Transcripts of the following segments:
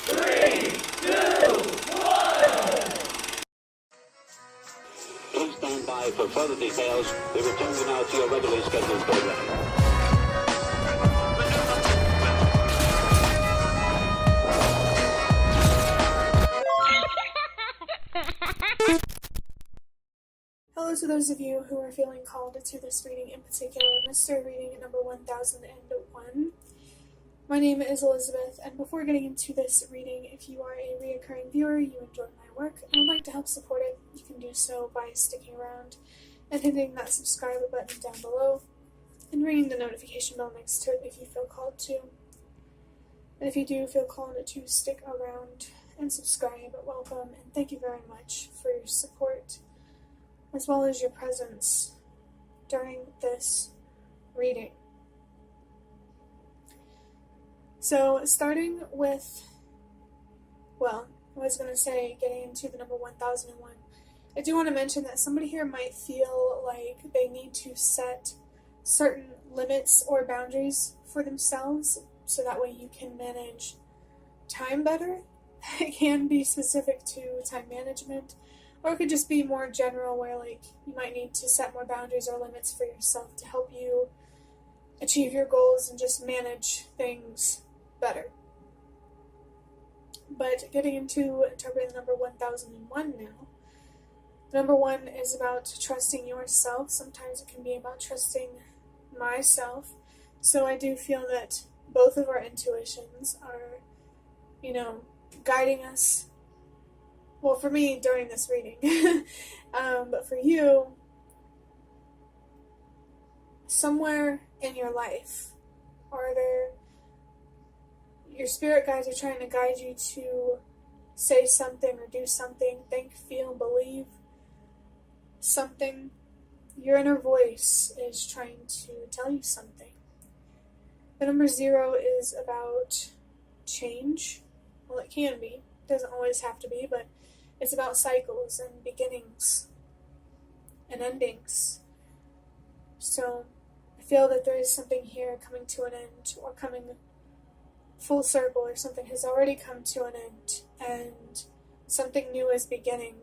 3, 2, 1. Please stand by for further details. We return you now to your regularly scheduled program. Hello to those of you who are feeling called to this reading, in particular, mystery reading number 1001. My name is Elizabeth, and before getting into this reading, if you are a reoccurring viewer, you enjoy my work, and would like to help support it, you can do so by sticking around and hitting that subscribe button down below, and ringing the notification bell next to it if you feel called to. And if you do feel called to stick around and subscribe, welcome, and thank you very much for your support, as well as your presence during this reading. So, starting with, I was going to say getting into the number 1001, I do want to mention that somebody here might feel like they need to set certain limits or boundaries for themselves so that way you can manage time better. It can be specific to time management, or it could just be more general where you might need to set more boundaries or limits for yourself to help you achieve your goals and just manage things better. But getting into interpreting the number 1001 now. Number 1 is about trusting yourself. Sometimes it can be about trusting myself. So I do feel that both of our intuitions are, guiding us. Well, for me, during this reading. But for you, somewhere in your life, your spirit guides are trying to guide you to say something or do something, think, feel, believe something. Your inner voice is trying to tell you something. The number 0 is about change. Well, it can be. It doesn't always have to be, but it's about cycles and beginnings and endings. So I feel that there is something here coming to an end, or coming full circle, or something has already come to an end and something new is beginning,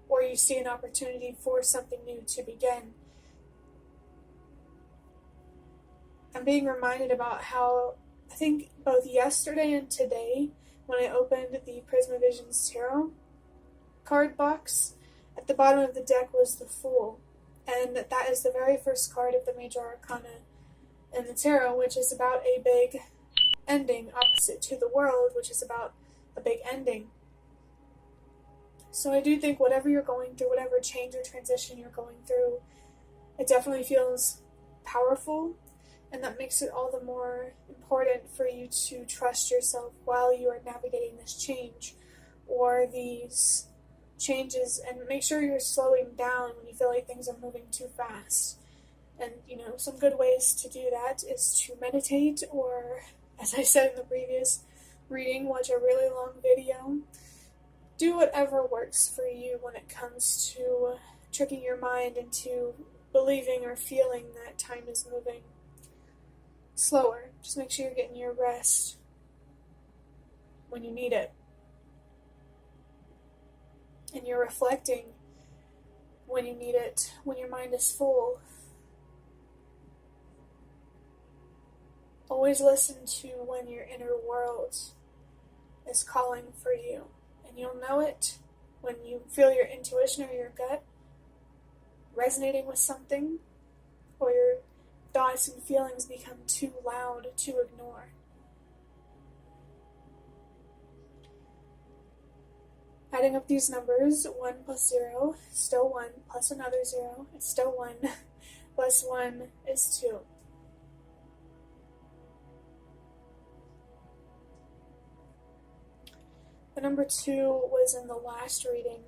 or you see an opportunity for something new to begin. I'm being reminded about how, I think both yesterday and today, when I opened the Prisma Visions Tarot card box, at the bottom of the deck was the Fool, and that is the very first card of the Major Arcana in the Tarot, which is about a big ending, opposite to the World, which is about a big ending. So I do think whatever you're going through, whatever change or transition you're going through, it definitely feels powerful, and that makes it all the more important for you to trust yourself while you are navigating this change or these changes, and make sure you're slowing down when you feel like things are moving too fast. And some good ways to do that is to meditate, or, as I said in the previous reading, watch a really long video. Do whatever works for you when it comes to tricking your mind into believing or feeling that time is moving slower. Just make sure you're getting your rest when you need it. And you're reflecting when you need it, when your mind is full. Always listen to when your inner world is calling for you. And you'll know it when you feel your intuition or your gut resonating with something, or your thoughts and feelings become too loud to ignore. Adding up these numbers, 1 plus 0, still 1, plus another 0, it's still 1, plus 1 is 2. The number 2 was in the last reading,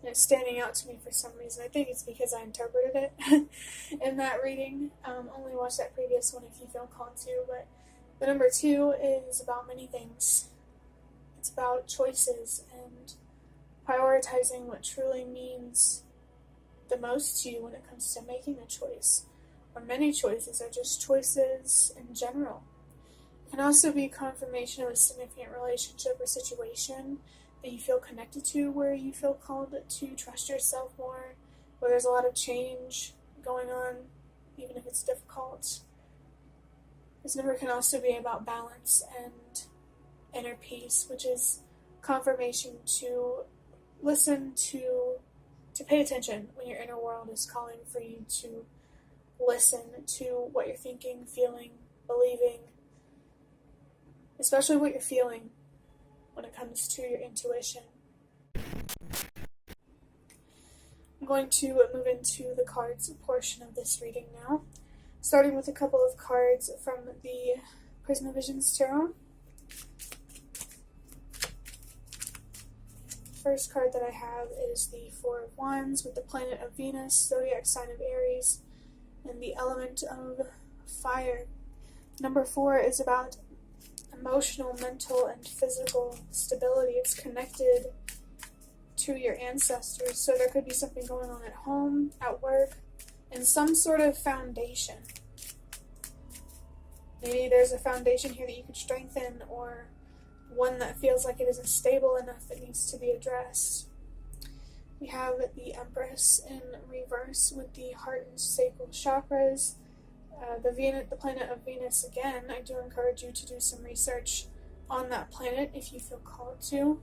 and it's standing out to me for some reason. I think it's because I interpreted it in that reading. Only watch that previous one if you feel called to, but the number 2 is about many things. It's about choices and prioritizing what truly means the most to you when it comes to making a choice, or many choices, or just choices in general. can also be confirmation of a significant relationship or situation that you feel connected to, where you feel called to trust yourself more, where there's a lot of change going on, even if it's difficult. This number can also be about balance and inner peace, which is confirmation to listen to pay attention when your inner world is calling for you to listen to what you're thinking, feeling, believing, especially what you're feeling when it comes to your intuition. I'm going to move into the cards portion of this reading now, starting with a couple of cards from the Prisma Visions Tarot. First card that I have is the Four of Wands with the planet of Venus, zodiac sign of Aries, and the element of fire. Number 4 is about emotional, mental, and physical stability. It's connected to your ancestors, so there could be something going on at home, at work, and some sort of foundation. Maybe there's a foundation here that you could strengthen, or one that feels like it isn't stable enough that needs to be addressed. We have the Empress in reverse with the heart and sacral chakras. The planet of Venus again. I do encourage you to do some research on that planet if you feel called to.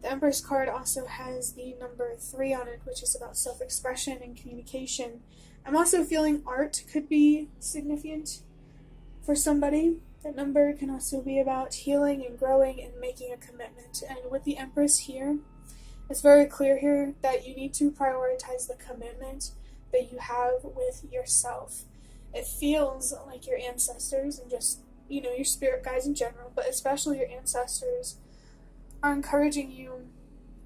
The Empress card also has the number 3 on it, which is about self-expression and communication. I'm also feeling art could be significant for somebody. That number can also be about healing and growing and making a commitment. And with the Empress here, it's very clear here that you need to prioritize the commitment that you have with yourself. It feels like your ancestors and just, your spirit guides in general, but especially your ancestors, are encouraging you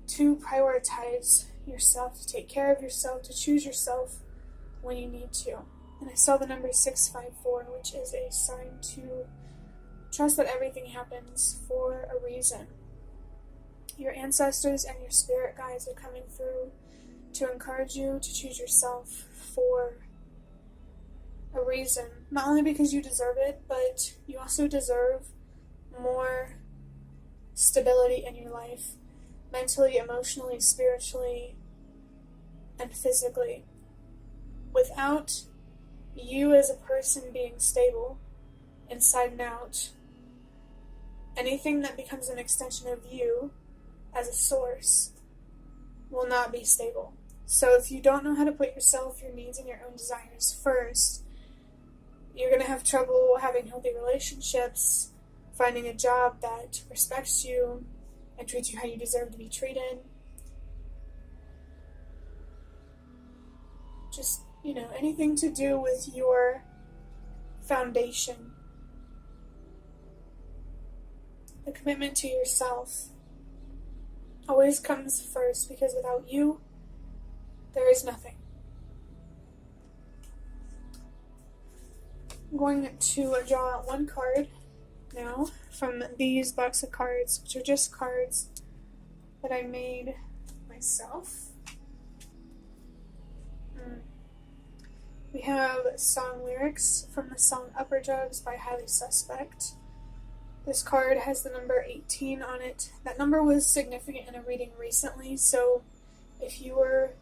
to prioritize yourself, to take care of yourself, to choose yourself when you need to. And I saw the number 654, which is a sign to trust that everything happens for a reason. Your ancestors and your spirit guides are coming through to encourage you to choose yourself for a reason. Not only because you deserve it, but you also deserve more stability in your life, mentally, emotionally, spiritually, and physically. Without you as a person being stable, inside and out, anything that becomes an extension of you as a source will not be stable. So if you don't know how to put yourself, your needs, and your own desires first, you're going to have trouble having healthy relationships, finding a job that respects you and treats you how you deserve to be treated. Just, anything to do with your foundation. The commitment to yourself always comes first, because without you, there is nothing. I'm going to draw out one card now from these box of cards, which are just cards that I made myself. We have song lyrics from the song Upper Drugs by Highly Suspect. This card has the number 18 on it. That number was significant in a reading recently, so if you were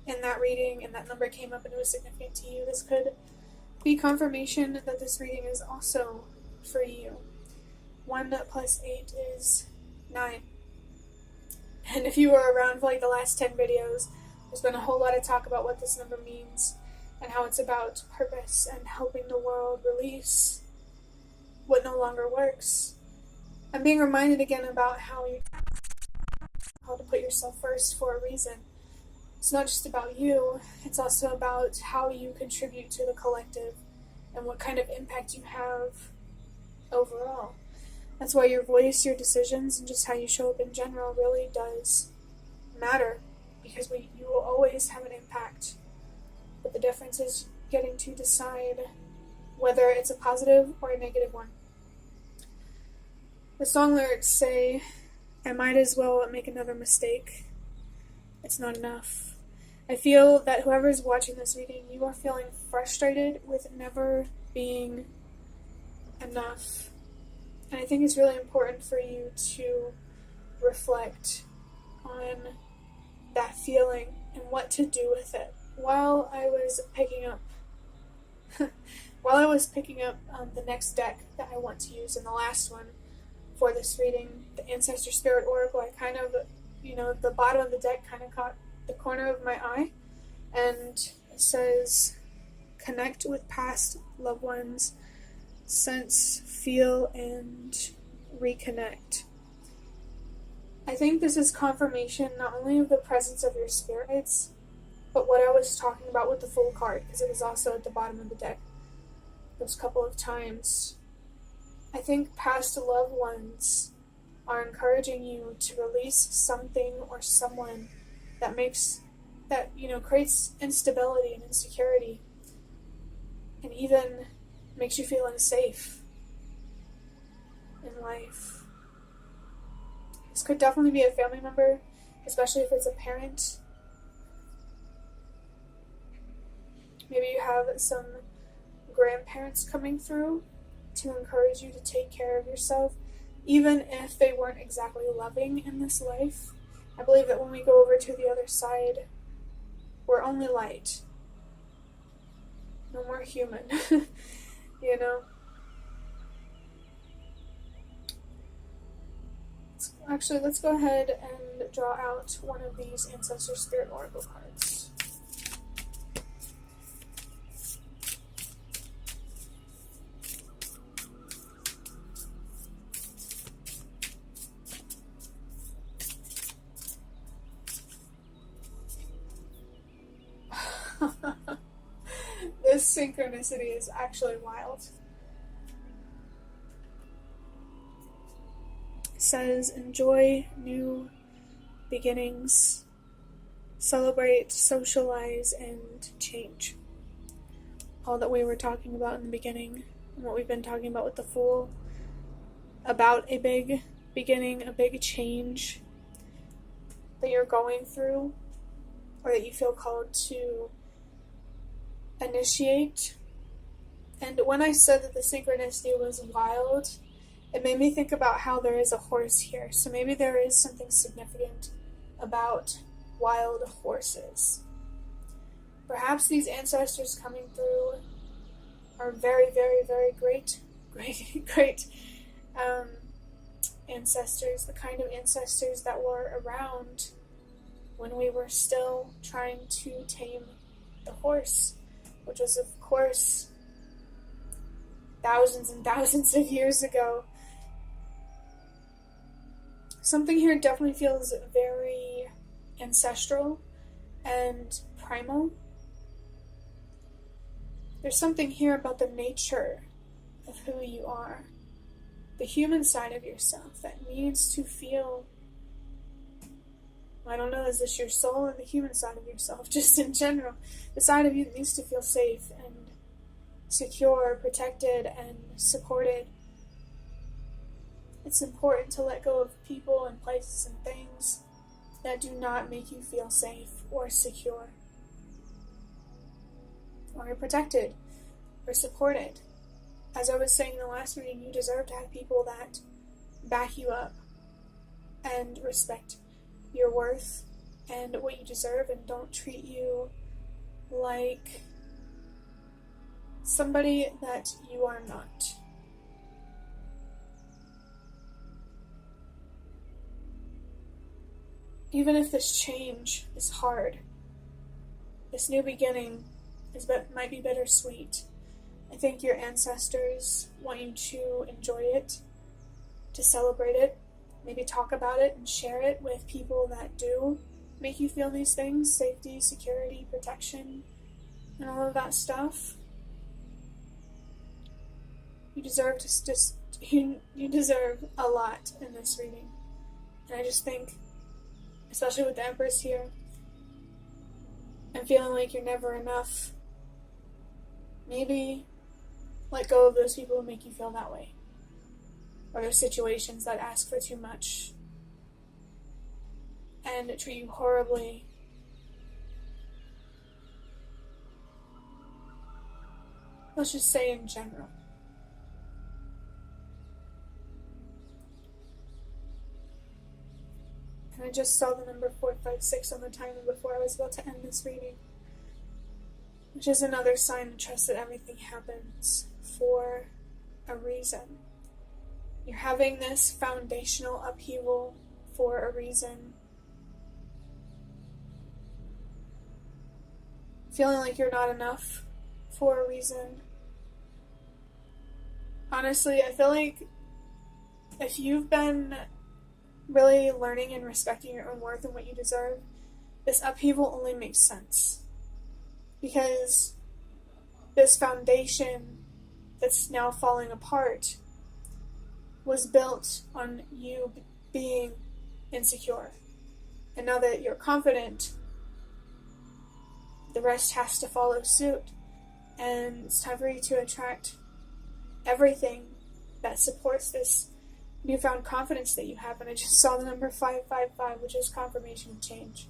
in that reading and that number came up and it was significant to you, this could be confirmation that this reading is also for you. 1 plus 8 is 9. And if you were around for the last 10 videos, there's been a whole lot of talk about what this number means and how it's about purpose and helping the world release what no longer works. I'm being reminded again about how to put yourself first for a reason. It's not just about you, it's also about how you contribute to the collective and what kind of impact you have overall. That's why your voice, your decisions, and just how you show up in general really does matter, because you will always have an impact. But the difference is getting to decide whether it's a positive or a negative one. The song lyrics say, I might as well make another mistake. It's not enough. I feel that whoever's watching this reading, you are feeling frustrated with never being enough. And I think it's really important for you to reflect on that feeling and what to do with it. While I was picking up the next deck that I want to use in the last one for this reading, the Ancestor Spirit Oracle, I kind of, the bottom of the deck kind of caught the corner of my eye, and it says, connect with past loved ones, sense, feel, and reconnect. I think this is confirmation not only of the presence of your spirits, but what I was talking about with the Fool card, because it was also at the bottom of the deck those couple of times. I think past loved ones are encouraging you to release something or someone that creates instability and insecurity, and even makes you feel unsafe in life. This could definitely be a family member, especially if it's a parent. Maybe you have some grandparents coming through to encourage you to take care of yourself, even if they weren't exactly loving in this life. I believe that when we go over to the other side, we're only light. No more human, Actually, let's go ahead and draw out one of these Ancestor Spirit Oracle cards. This synchronicity is actually wild. It says, enjoy new beginnings, celebrate, socialize, and change. All that we were talking about in the beginning, and what we've been talking about with the Fool, about a big beginning, a big change that you're going through, or that you feel called to initiate. And when I said that the synchronicity was wild, it made me think about how there is a horse here. So maybe there is something significant about wild horses. Perhaps these ancestors coming through are very, very, very great ancestors, the kind of ancestors that were around when we were still trying to tame the horse, which was, of course, thousands and thousands of years ago. Something here definitely feels very ancestral and primal. There's something here about the nature of who you are, the human side of yourself that needs to feel, I don't know, is this your soul or the human side of yourself? Just in general, the side of you that needs to feel safe and secure, protected, and supported. It's important to let go of people and places and things that do not make you feel safe or secure, or protected, or supported. As I was saying in the last reading, you deserve to have people that back you up and respect your worth and what you deserve, and don't treat you like somebody that you are not. Even if this change is hard, this new beginning might be bittersweet. I think your ancestors want you to enjoy it, to celebrate it, maybe talk about it and share it with people that do make you feel these things: safety, security, protection, and all of that stuff. You deserve you deserve a lot in this reading. And I just think, especially with the Empress here, and feeling like you're never enough, maybe let go of those people who make you feel that way, or those situations that ask for too much and treat you horribly. Let's just say in general. And I just saw the number 456 on the timer before I was about to end this reading, which is another sign to trust that everything happens for a reason. You're having this foundational upheaval for a reason. Feeling like you're not enough for a reason. Honestly, I feel like if you've been really learning and respecting your own worth and what you deserve, this upheaval only makes sense. Because this foundation that's now falling apart was built on you being insecure. And now that you're confident, the rest has to follow suit. And it's time for you to attract everything that supports this newfound confidence that you have. And I just saw the number 555, which is confirmation of change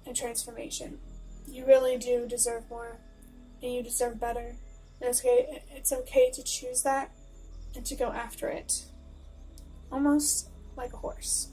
and transformation. You really do deserve more, and you deserve better. And it's okay to choose that and to go after it. Almost like a horse.